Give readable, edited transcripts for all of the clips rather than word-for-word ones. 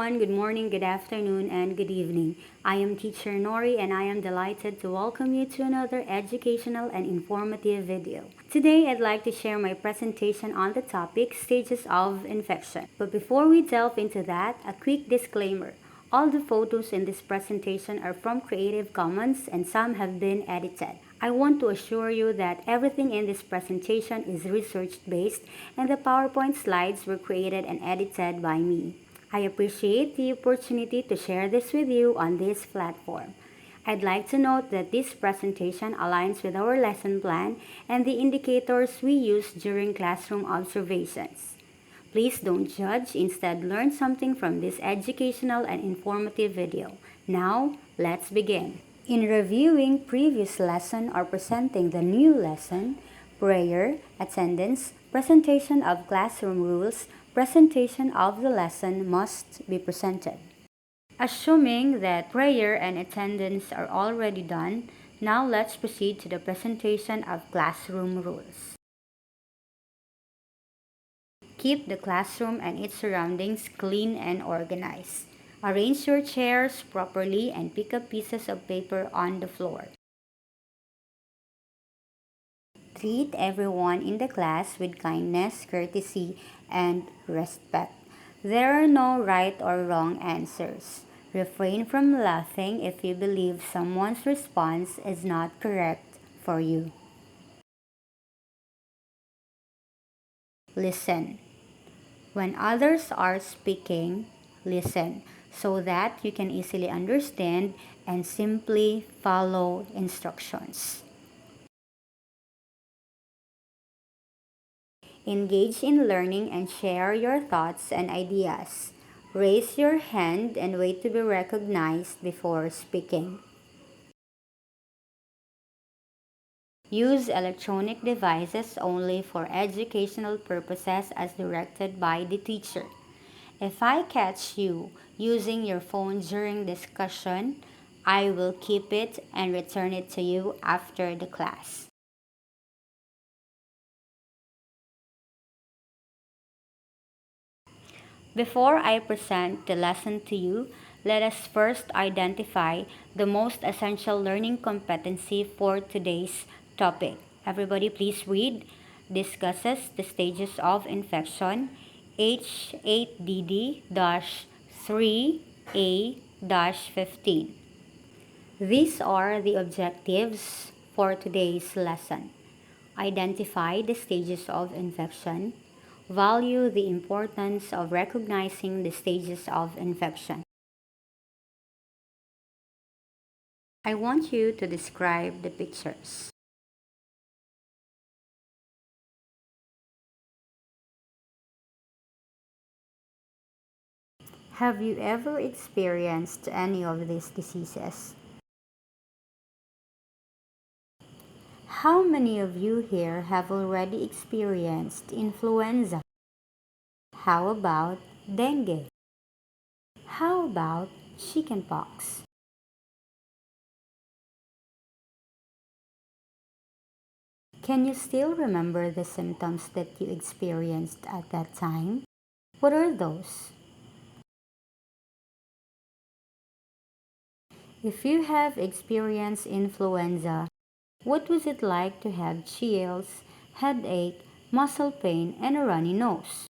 everyone. Good morning, good afternoon, and good evening. I am Teacher Nori and I am delighted to welcome you to another educational and informative video. Today, I'd like to share my presentation on the topic stages of infection. But before we delve into that, a quick disclaimer. All the photos in this presentation are from Creative Commons and some have been edited. I want to assure you that everything in this presentation is research-based and the PowerPoint slides were created and edited by me. I appreciate the opportunity to share this with you on this platform. I'd like to note that this presentation aligns with our lesson plan and the indicators we use during classroom observations. Please don't judge, instead learn something from this educational and informative video. Now, let's begin. In reviewing previous lesson or presenting the new lesson, prayer, attendance, presentation of classroom rules, presentation of the lesson must be presented. Assuming that prayer and attendance are already done, now let's proceed to the presentation of classroom rules. Keep the classroom and its surroundings clean and organized. Arrange your chairs properly and pick up pieces of paper on the floor. Treat everyone in the class with kindness, courtesy, and respect. There are no right or wrong answers. Refrain from laughing if you believe someone's response is not correct for you. Listen. When others are speaking, listen so that you can easily understand and simply follow instructions. Engage in learning and share your thoughts and ideas. Raise your hand and wait to be recognized before speaking. Use electronic devices only for educational purposes as directed by the teacher. If I catch you using your phone during discussion, I will keep it and return it to you after the class. Before I present the lesson to you, let us first identify the most essential learning competency for today's topic. Everybody please read. Discusses the stages of infection H8DD-3A-15. These are the objectives for today's lesson. Identify the stages of infection. Value the importance of recognizing the stages of infection. I want you to describe the pictures. Have you ever experienced any of these diseases? How many of you here have already experienced influenza? How about dengue? How about chickenpox? Can you still remember the symptoms that you experienced at that time? What are those? If you have experienced influenza, what was it like to have chills, headache, muscle pain, and a runny nose?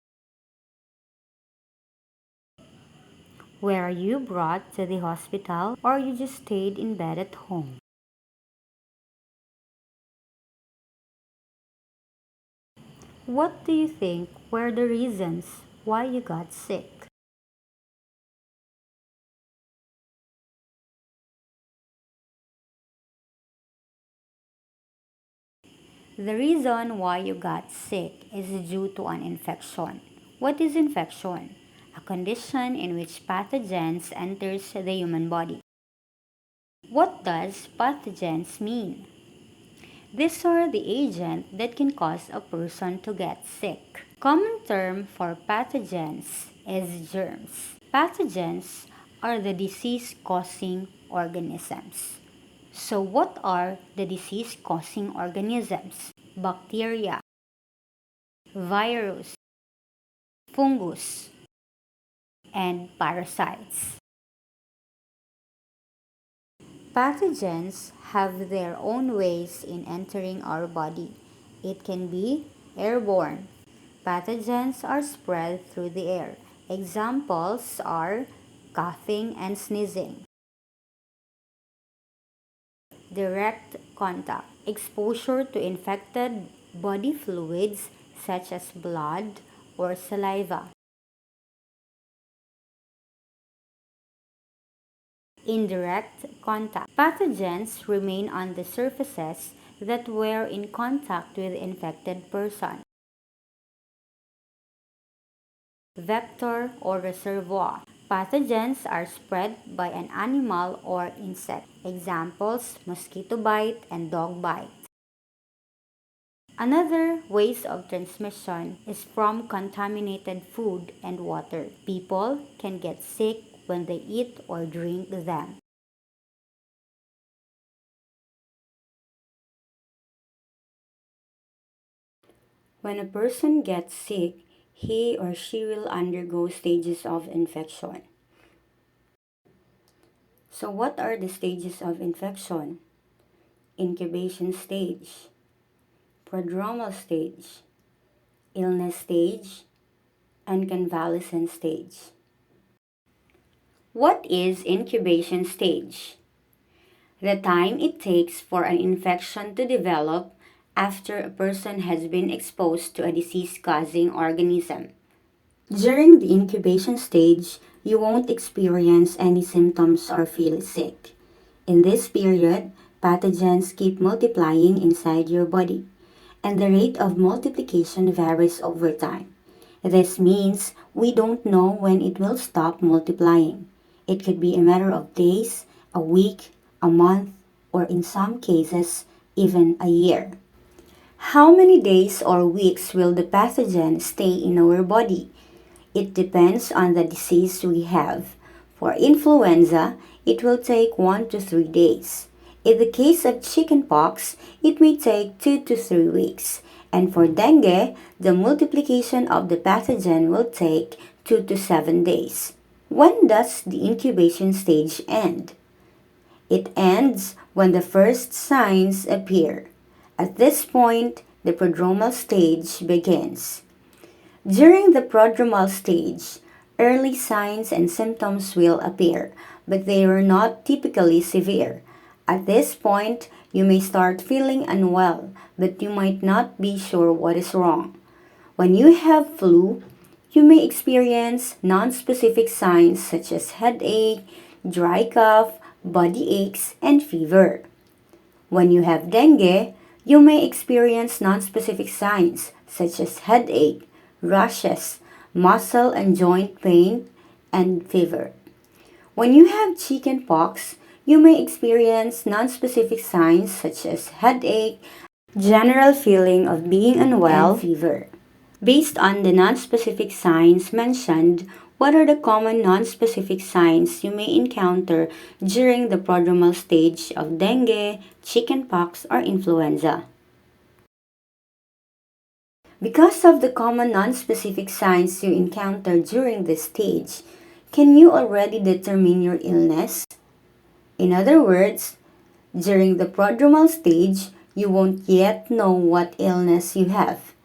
Were you brought to the hospital or you just stayed in bed at home? What do you think were the reasons why you got sick? The reason why you got sick is due to an infection. What is infection? A condition in which pathogens enters the human body. What does pathogens mean? These are the agents that can cause a person to get sick. Common term for pathogens is germs. Pathogens are the disease-causing organisms. So what are the disease-causing organisms? Bacteria, virus, fungus, and parasites. Pathogens have their own ways in entering our body. It can be airborne. Pathogens are spread through the air. Examples are coughing and sneezing. Direct contact. Exposure to infected body fluids such as blood or saliva. Indirect contact. Pathogens remain on the surfaces that were in contact with the infected person. Vector or reservoir. Pathogens are spread by an animal or insect. Examples, mosquito bite and dog bite. Another ways of transmission is from contaminated food and water. People can get sick when they eat or drink them. When a person gets sick, he or she will undergo stages of infection. So what are the stages of infection? Incubation stage, prodromal stage, illness stage, and convalescent stage. What is incubation stage? The time it takes for an infection to develop after a person has been exposed to a disease-causing organism. During the incubation stage, you won't experience any symptoms or feel sick. In this period, pathogens keep multiplying inside your body, and the rate of multiplication varies over time. This means we don't know when it will stop multiplying. It could be a matter of days, a week, a month, or in some cases, even a year. How many days or weeks will the pathogen stay in our body? It depends on the disease we have. For influenza, it will take 1 to 3 days. In the case of chickenpox, it may take 2 to 3 weeks. And for dengue, the multiplication of the pathogen will take 2 to 7 days. When does the incubation stage end? It ends when the first signs appear. At this point, the prodromal stage begins. During the prodromal stage, early signs and symptoms will appear, but they are not typically severe. At this point, you may start feeling unwell, but you might not be sure what is wrong. When you have flu, you may experience nonspecific signs such as headache, dry cough, body aches, and fever. When you have dengue, you may experience nonspecific signs such as headache, rashes, muscle and joint pain, and fever. When you have chickenpox, you may experience nonspecific signs such as headache, general feeling of being unwell, and fever. Based on the nonspecific signs mentioned, what are the common nonspecific signs you may encounter during the prodromal stage of dengue, chickenpox, or influenza? Because of the common nonspecific signs you encounter during this stage, can you already determine your illness? In other words, during the prodromal stage, you won't yet know what illness you have.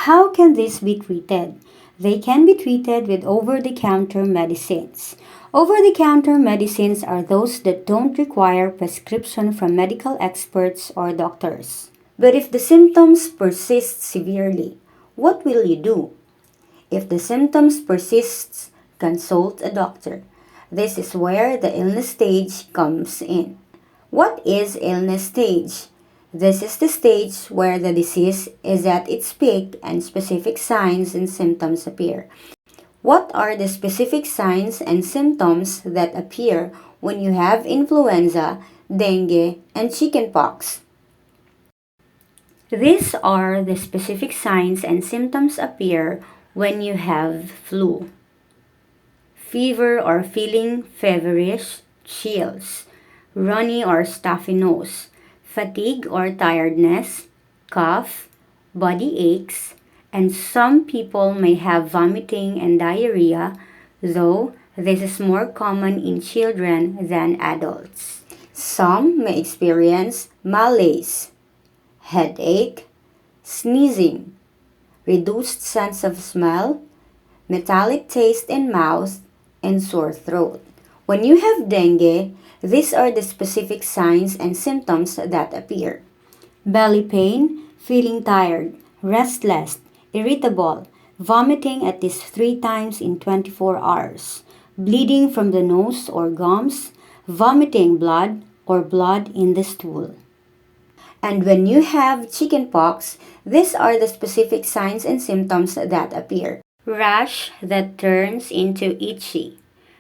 How can this be treated? They can be treated with over-the-counter medicines. Over-the-counter medicines are those that don't require prescription from medical experts or doctors. But if the symptoms persist severely, what will you do? If the symptoms persists, consult a doctor. This is where the illness stage comes in. What is illness stage? This is the stage where the disease is at its peak and specific signs and symptoms appear. What are the specific signs and symptoms that appear when you have influenza, dengue, and chickenpox? These are the specific signs and symptoms appear when you have flu. Fever or feeling feverish, chills, runny or stuffy nose, fatigue or tiredness, cough, body aches, and some people may have vomiting and diarrhea, though this is more common in children than adults. Some may experience malaise, headache, sneezing, reduced sense of smell, metallic taste in mouth, and sore throat. When you have dengue, these are the specific signs and symptoms that appear: belly pain, feeling tired, restless, irritable, vomiting at least 3 times in 24 hours, bleeding from the nose or gums, vomiting blood or blood in the stool. And when you have chickenpox, these are the specific signs and symptoms that appear: rash that turns into itchy,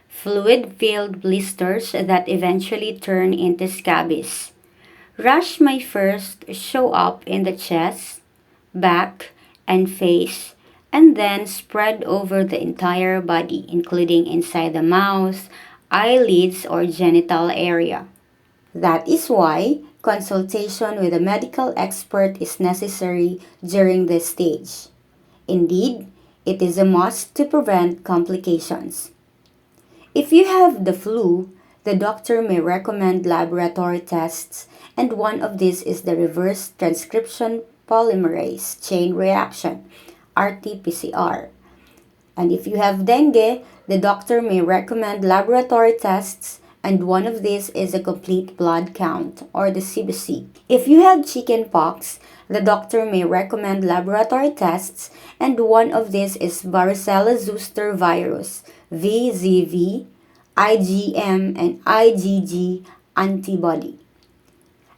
fluid filled blisters that eventually turn into scabies. Rash may first show up in the chest, back, and face, and then spread over the entire body, including inside the mouth, eyelids, or genital area. That is why consultation with a medical expert is necessary during this stage. Indeed, it is a must to prevent complications. If you have the flu, the doctor may recommend laboratory tests, and one of these is the reverse transcription polymerase chain reaction, RT-PCR. And if you have dengue, the doctor may recommend laboratory tests, and one of these is a complete blood count, or the CBC. If you have chickenpox, the doctor may recommend laboratory tests, and one of these is varicella zoster virus, VZV, IgM, and IgG antibody.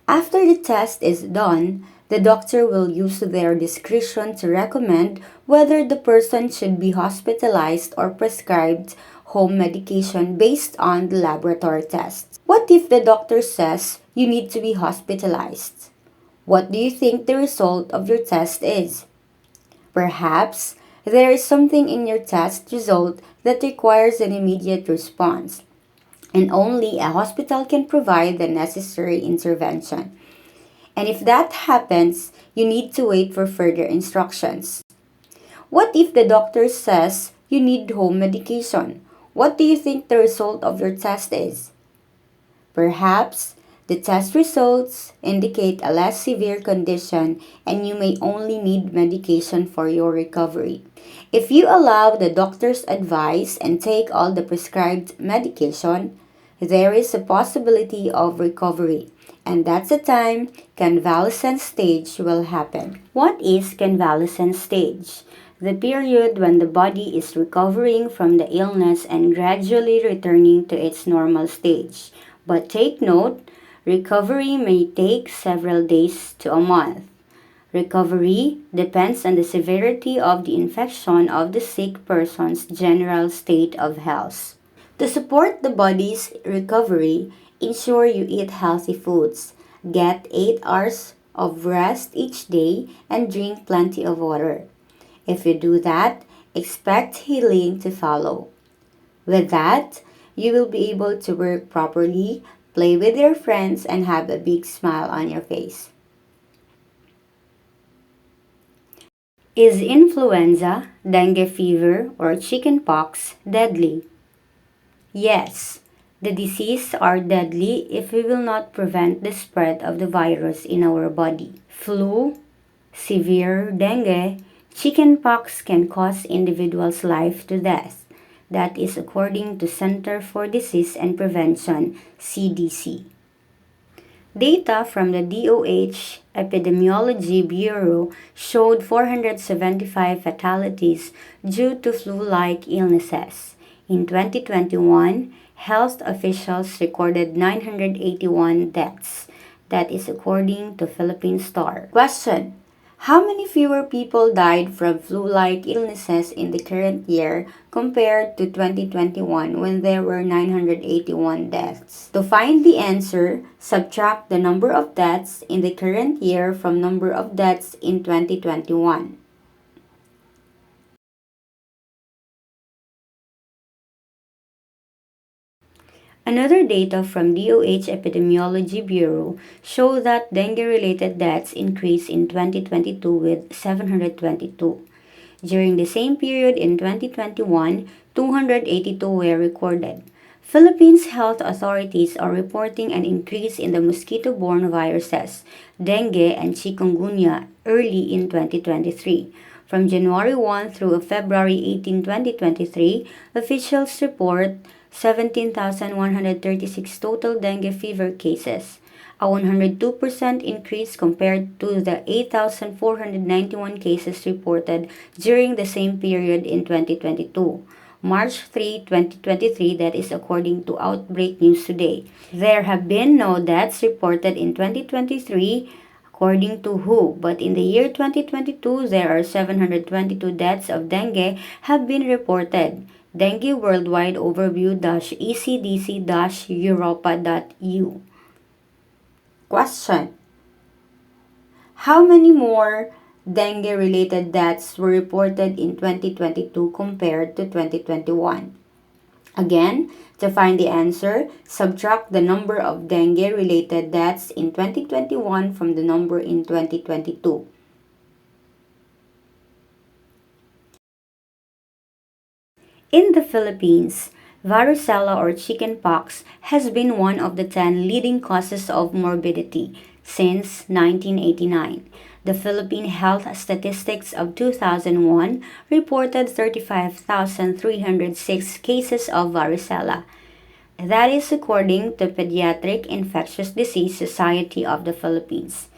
After the test is done, the doctor will use their discretion to recommend whether the person should be hospitalized or prescribed home medication based on the laboratory tests. What if the doctor says you need to be hospitalized? What do you think the result of your test is? Perhaps there is something in your test result that requires an immediate response, and only a hospital can provide the necessary intervention. And if that happens, you need to wait for further instructions. What if the doctor says you need home medication? What do you think the result of your test is? Perhaps the test results indicate a less severe condition and you may only need medication for your recovery. If you allow the doctor's advice and take all the prescribed medication, there is a possibility of recovery, and that's the time convalescence stage will happen. What is convalescence stage? The period when the body is recovering from the illness and gradually returning to its normal stage. But take note, recovery may take several days to a month. Recovery depends on the severity of the infection of the sick person's general state of health. To support the body's recovery, ensure you eat healthy foods, get 8 hours of rest each day, and drink plenty of water. If you do that, expect healing to follow. With that, you will be able to work properly, play with your friends, and have a big smile on your face. Is influenza, dengue fever, or chickenpox deadly? Yes, the diseases are deadly if we will not prevent the spread of the virus in our body. Flu, severe dengue, chickenpox can cause individuals' life to death. That is according to Center for Disease and Prevention, CDC. Data from the DOH Epidemiology Bureau showed 475 fatalities due to flu-like illnesses. In 2021, health officials recorded 981 deaths. That is according to Philippine Star. Question: how many fewer people died from flu-like illnesses in the current year compared to 2021 when there were 981 deaths? To find the answer, subtract the number of deaths in the current year from number of deaths in 2021. Another data from DOH Epidemiology Bureau show that dengue-related deaths increased in 2022 with 722. During the same period in 2021, 282 were recorded. Philippines health authorities are reporting an increase in the mosquito-borne viruses, dengue and chikungunya, early in 2023. From January 1 through February 18, 2023, officials report 17,136 total dengue fever cases, a 102% increase compared to the 8,491 cases reported during the same period in 2022. March 3, 2023, that is according to Outbreak News Today. There have been no deaths reported in 2023 according to WHO, but in the year 2022, there are 722 deaths of dengue have been reported. Dengue Worldwide Overview-ECDC-Europa.eu. Question: how many more dengue-related deaths were reported in 2022 compared to 2021? Again, to find the answer, subtract the number of dengue-related deaths in 2021 from the number in 2022. In the Philippines, varicella or chickenpox has been one of the 10 leading causes of morbidity since 1989. The Philippine Health Statistics of 2001 reported 35,306 cases of varicella. That is according to Pediatric Infectious Disease Society of the Philippines.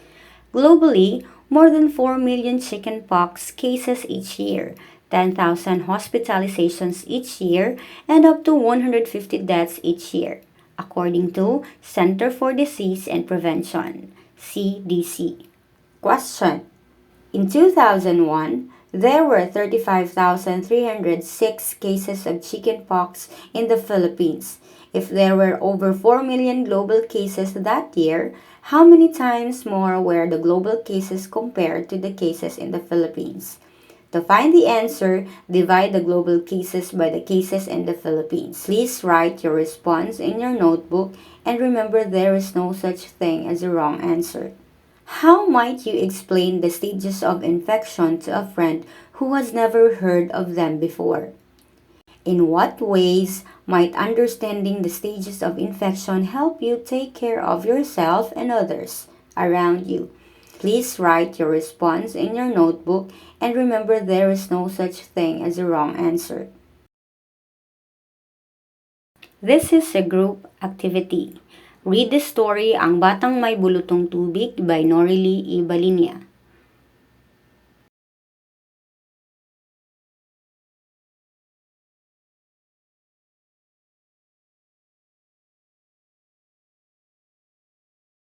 Globally, more than 4 million chickenpox cases each year, 10,000 hospitalizations each year, and up to 150 deaths each year, according to Center for Disease and Prevention, CDC. Question: in 2001, there were 35,306 cases of chickenpox in the Philippines. If there were over 4 million global cases that year, how many times more were the global cases compared to the cases in the Philippines? To find the answer, divide the global cases by the cases in the Philippines. Please write your response in your notebook and remember there is no such thing as a wrong answer. How might you explain the stages of infection to a friend who has never heard of them before? In what ways might understanding the stages of infection help you take care of yourself and others around you? Please write your response in your notebook and remember there is no such thing as a wrong answer. This is a group activity. Read the story Ang Batang May Bulutong Tubig by Norily Ibalinia.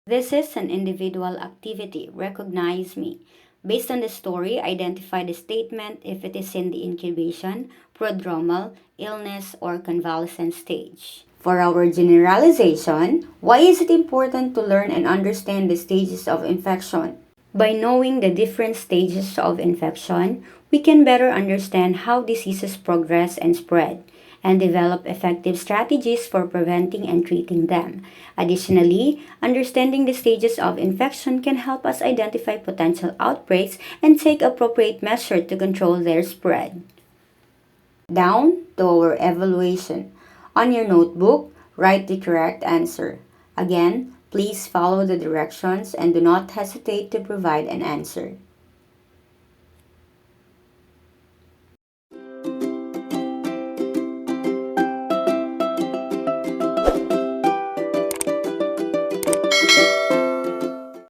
This is an individual activity. Recognize me. Based on the story, identify the statement if it is in the incubation, prodromal, illness, or convalescent stage. For our generalization, why is it important to learn and understand the stages of infection? By knowing the different stages of infection, we can better understand how diseases progress and spread, and develop effective strategies for preventing and treating them. Additionally, understanding the stages of infection can help us identify potential outbreaks and take appropriate measures to control their spread. Down to our evaluation. On your notebook, write the correct answer. Again, please follow the directions and do not hesitate to provide an answer.